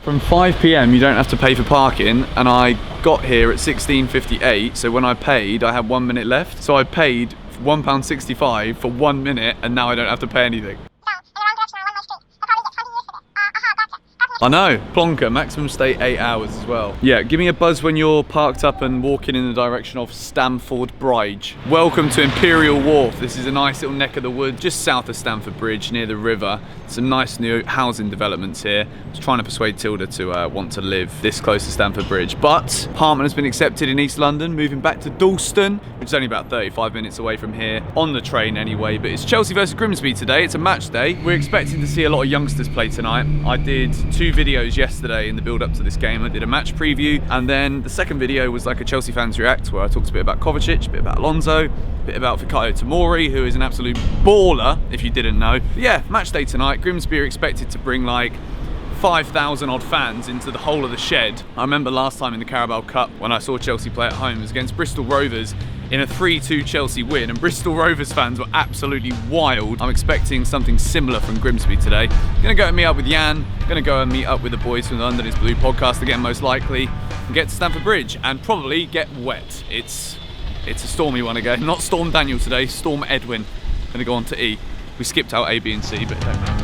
From 5 PM you don't have to pay for parking, and I got here at 16:58, so when I paid I had 1 minute left, so I paid £1.65 for 1 minute and now I don't have to pay anything. I know, plonker, maximum stay 8 hours as well. Yeah, give me a buzz when you're parked up and walking in the direction of Stamford Bridge. Welcome to Imperial Wharf. This is a nice little neck of the woods just south of Stamford Bridge near the river. Some nice new housing developments here. I was trying to persuade Tilda to want to live this close to Stamford Bridge, but apartment has been accepted in East London, moving back to Dalston, which is only about 35 minutes away from here, on the train anyway. But it's Chelsea versus Grimsby today. It's a match day. We're expecting to see a lot of youngsters play tonight. I did 2 videos yesterday in the build up to this game. I did a match preview, and then the second video was like a Chelsea fans react, where I talked a bit about Kovacic, a bit about Alonso, a bit about Fikayo Tomori, who is an absolute baller if you didn't know. But yeah, match day tonight. Grimsby are expected to bring like 5,000 odd fans into the whole of the shed. I remember last time in the Carabao Cup when I saw Chelsea play at home, it was against Bristol Rovers in a 3-2 Chelsea win, and Bristol Rovers fans were absolutely wild. I'm expecting something similar from Grimsby today. Gonna go and meet up with Jan, gonna go and meet up with the boys from the London is Blue podcast again most likely, and get to Stamford Bridge and probably get wet. It's a stormy one again. Not Storm Daniel today, Storm Edwin. Gonna go on to E. We skipped out A, B and C, but don't know.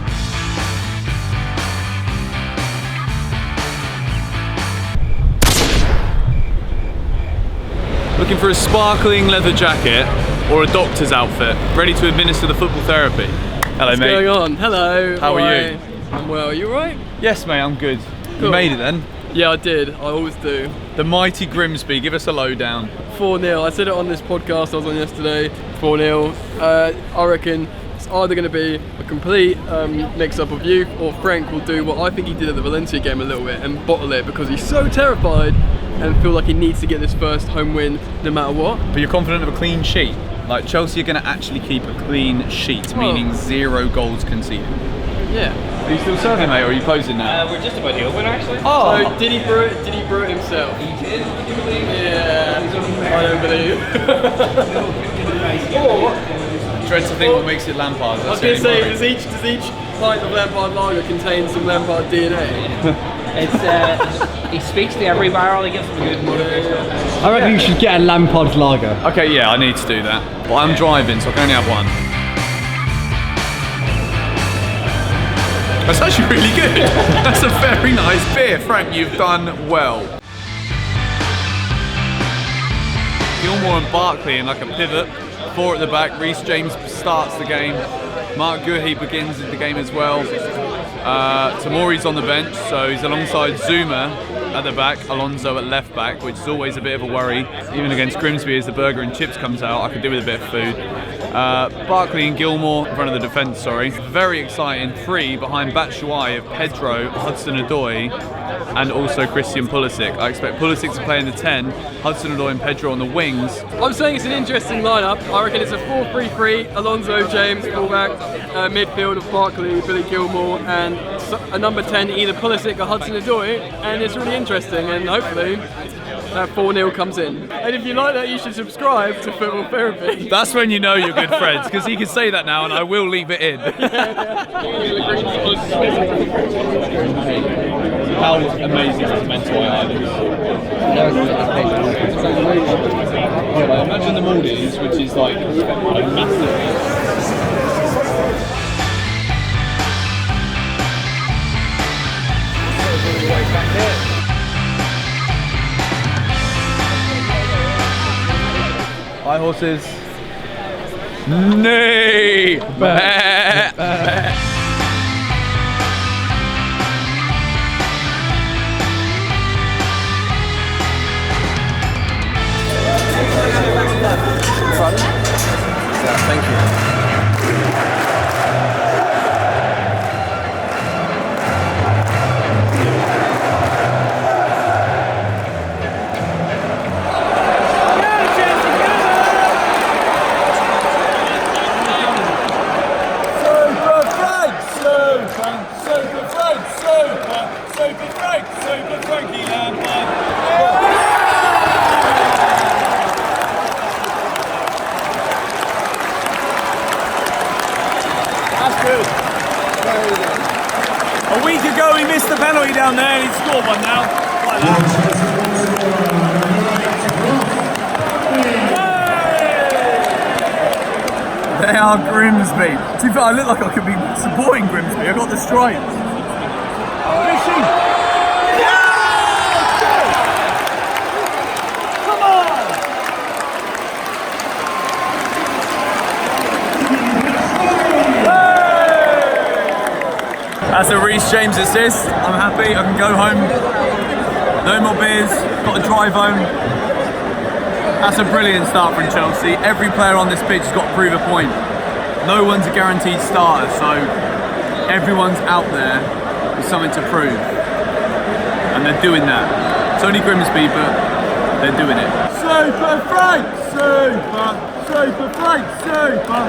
Looking for a sparkling leather jacket or a doctor's outfit, ready to administer the football therapy. Hello, mate. What's going on? Hello. How are you? I'm well. You alright? Yes, mate, I'm good. Cool. You made it then? Yeah, I did. I always do. The mighty Grimsby, give us a lowdown. 4-0. I said it on this podcast I was on yesterday. 4-0. I reckon it's either going to be a complete mix-up of youth, or Frank will do what I think he did at the Valencia game a little bit and bottle it because he's so terrified and feel like he needs to get this first home win no matter what. But you're confident of a clean sheet? Like Chelsea are going to actually keep a clean sheet, meaning 0 goals conceded? Yeah. Are you still serving, mate, or are you closing now? We're just about to open, actually. Oh! So did he brew it? Did he brew it himself? He did. Would you believe? Yeah. I don't believe. Dread to think what makes it Lampard. I was going to say, does each pint of Lampard lager contain some Lampard DNA? He speaks to every barrel. He gives them a good motivation. I reckon you should get a Lampard lager. Okay, yeah, I need to do that. But I'm driving, so I can only have one. That's actually really good. That's a very nice beer. Frank, you've done well. Gilmour and Barkley in like a pivot. 4 at the back. Reece James starts the game. Mark Guehi begins the game as well. Tomori's on the bench, so he's alongside Zouma at the back, Alonso at left back, which is always a bit of a worry. Even against Grimsby, as the burger and chips comes out, I could do with a bit of food. Barkley and Gilmour in front of the defence, sorry. Very exciting. 3 behind Batshuayi of Pedro, Hudson-Odoi, and also Christian Pulisic. I expect Pulisic to play in the 10, Hudson-Odoi and Pedro on the wings. I'm saying it's an interesting lineup. I reckon it's a 4-3-3. Alonso, James, fullback, midfield of Barkley, Billy Gilmour, and a number 10, either Pulisic or Hudson-Odoi, and it's really interesting, and hopefully that 4-0 comes in. And if you like that, you should subscribe to Football Therapy. That's when you know you're good friends, because he can say that now and I will leave it in. How amazing is Mental Islands? Imagine the Maldives, which is like a massive... Hi horses. Nay! Thank you. A week ago he missed the penalty. Batshuayi down there, and he's scored one now. Like that. They are Grimsby. To be fair, I look like I could be supporting Grimsby. I got the stripes. Michy! Come on! That's a Reece James assist. I'm happy. I can go home. No more beers. Got to drive home. That's a brilliant start from Chelsea. Every player on this pitch has got to prove a point. No one's a guaranteed starter, so everyone's out there with something to prove. And they're doing that. It's only Grimsby, but they're doing it. Super Frank! Super! Super Frank! Super!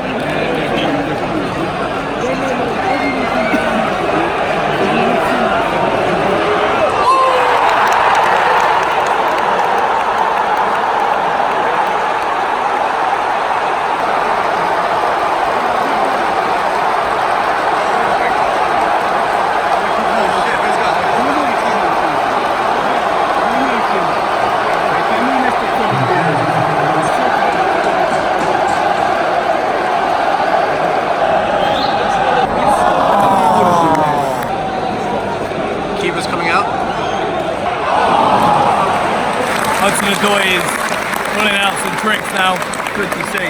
Hudson-Odoi is pulling out some tricks now. Good to see.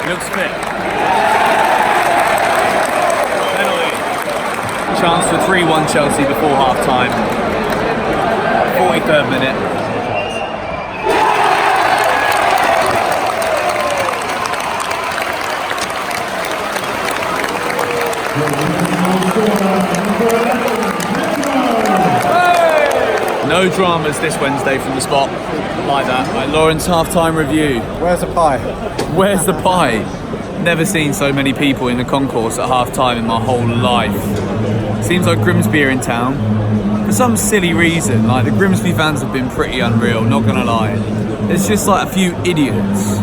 He looks fit. Penalty. Chance for 3-1 Chelsea before half time. 43rd minute. No dramas this Wednesday from the spot, like that. Right, Lawrence, half-time review. Where's the pie? Where's the pie? Never seen so many people in the concourse at half-time in my whole life. Seems like Grimsby are in town. For some silly reason, like the Grimsby fans have been pretty unreal, not gonna lie. There's just like a few idiots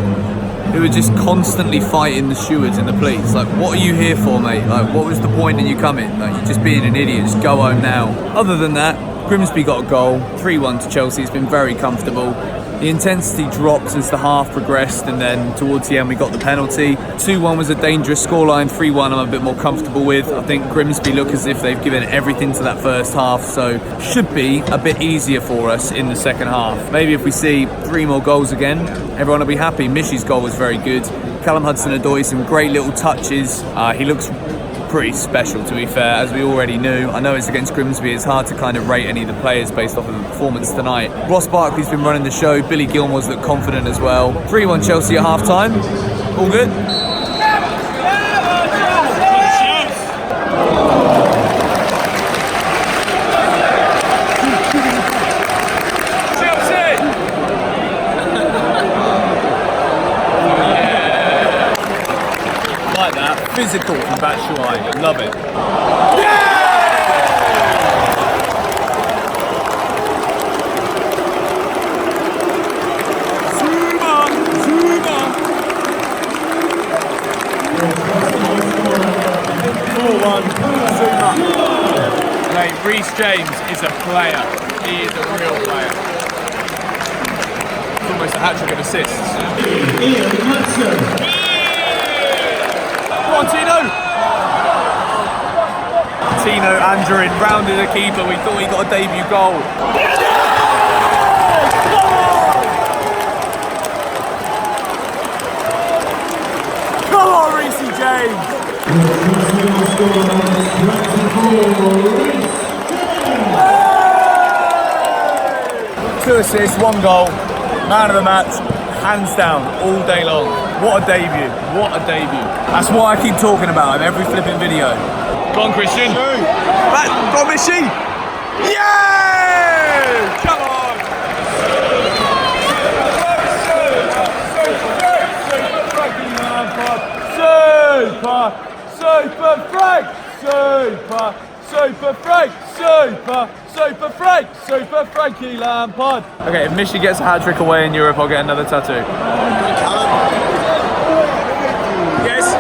who are just constantly fighting the stewards and the police. Like, what are you here for, mate? Like, what was the point in you coming? Like, you're just being an idiot, just go home now. Other than that, Grimsby got a goal, 3-1 to Chelsea. It's been very comfortable. The intensity dropped as the half progressed, and then towards the end we got the penalty. 2-1 was a dangerous scoreline. 3-1 I'm a bit more comfortable with. I think Grimsby look as if they've given everything to that first half, so should be a bit easier for us in the second half. Maybe if we see 3 more goals again, everyone will be happy. Michy's goal was very good. Callum Hudson-Odoi, some great little touches. He looks pretty special, to be fair, as we already knew. I know it's against Grimsby, it's hard to kind of rate any of the players based off of the performance tonight. Ross Barkley's been running the show, Billy Gilmour's looked confident as well. 3-1 Chelsea at half time, all good. Physical from Batshuayi, love it. Zouma! Zouma! 4-1, Zouma. Mate, Reece James is a player. He is a real player. It's almost a hat-trick of assists. Tino Andrew rounded the keeper. We thought he got a debut goal. Come on, Reece James. 2 assists, 1 goal. Man of the match, hands down, all day long. What a debut, what a debut. That's why I keep talking about him every flipping video. Go on, Christian. Back, go on, Michy. Yeah! Come on. Super Frank. Super Frankie Lampard. Okay, if Michy gets a hat-trick away in Europe, I'll get another tattoo. Yes.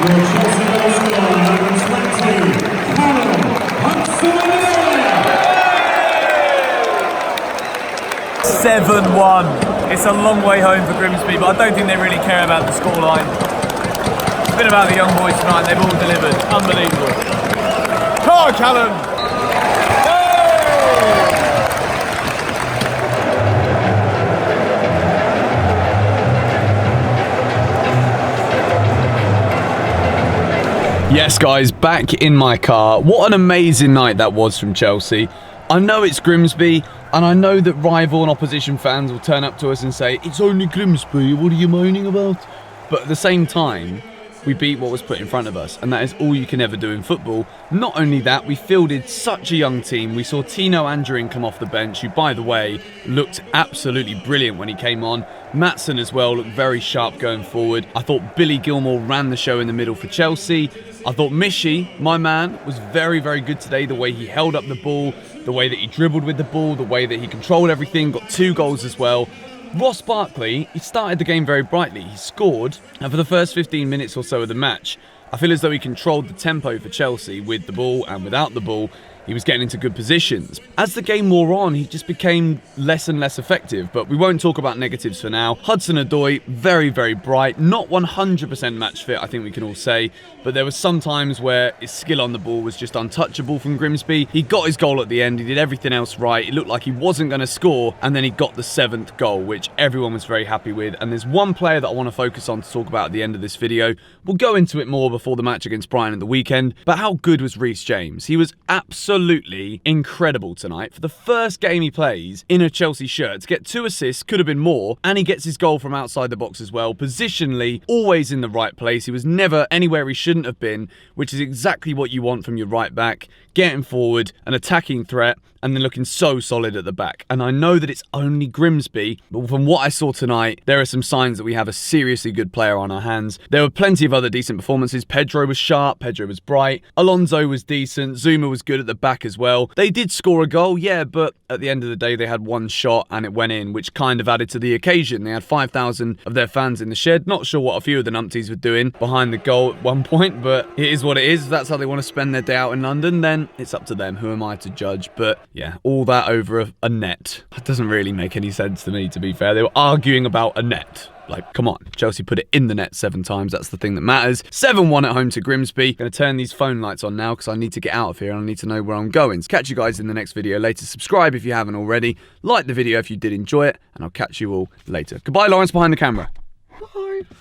Your Chelsea goal scorer, number 20, Callum, Hudson-Odoi. 7-1. It's a long way home for Grimsby, but I don't think they really care about the scoreline. It's been about the young boys tonight. They've all delivered. Unbelievable. Come on, Callum. Yes, guys, back in my car. What an amazing night that was from Chelsea. I know it's Grimsby, and I know that rival and opposition fans will turn up to us and say, it's only Grimsby, what are you moaning about? But at the same time, we beat what was put in front of us, and that is all you can ever do in football. Not only that, we fielded such a young team. We saw Tino Andrein come off the bench, who, by the way, looked absolutely brilliant when he came on. Maatsen as well looked very sharp going forward. I thought Billy Gilmour ran the show in the middle for Chelsea. I thought Michy, my man, was very, very good today. The way he held up the ball, the way that he dribbled with the ball, the way that he controlled everything, got 2 goals as well. Ross Barkley, he started the game very brightly. He scored, and for the first 15 minutes or so of the match, I feel as though he controlled the tempo for Chelsea with the ball and without the ball. He was getting into good positions. As the game wore on, he just became less and less effective, but we won't talk about negatives for now. Hudson-Odoi, very, very bright. Not 100% match fit, I think we can all say, but there were some times where his skill on the ball was just untouchable from Grimsby. He got his goal at the end, he did everything else right. It looked like he wasn't going to score, and then he got the 7th goal, which everyone was very happy with. And there's one player that I want to focus on to talk about at the end of this video. We'll go into it more before the match against Brighton at the weekend, but how good was Reece James? He was absolutely incredible tonight. For the first game he plays in a Chelsea shirt, to get 2 assists, could have been more, and he gets his goal from outside the box as well. Positionally, always in the right place. He was never anywhere he shouldn't have been, which is exactly what you want from your right back. Getting forward, an attacking threat, and then looking so solid at the back. And I know that it's only Grimsby, but from what I saw tonight, there are some signs that we have a seriously good player on our hands. There were plenty of other decent performances. Pedro was sharp, Pedro was bright, Alonso was decent, Zouma was good at the back as well. They did score a goal, yeah, but at the end of the day, they had 1 shot and it went in, which kind of added to the occasion. They had 5,000 of their fans in the shed. Not sure what a few of the numpties were doing behind the goal at one point, but it is what it is. If that's how they want to spend their day out in London, then it's up to them. Who am I to judge? But yeah, all that over a net. That doesn't really make any sense to me, to be fair. They were arguing about a net. Like, come on. Chelsea put it in the net 7 times. That's the thing that matters. 7-1 at home to Grimsby. Going to turn these phone lights on now because I need to get out of here and I need to know where I'm going. So catch you guys in the next video later. Subscribe if you haven't already. Like the video if you did enjoy it. And I'll catch you all later. Goodbye, Lawrence behind the camera.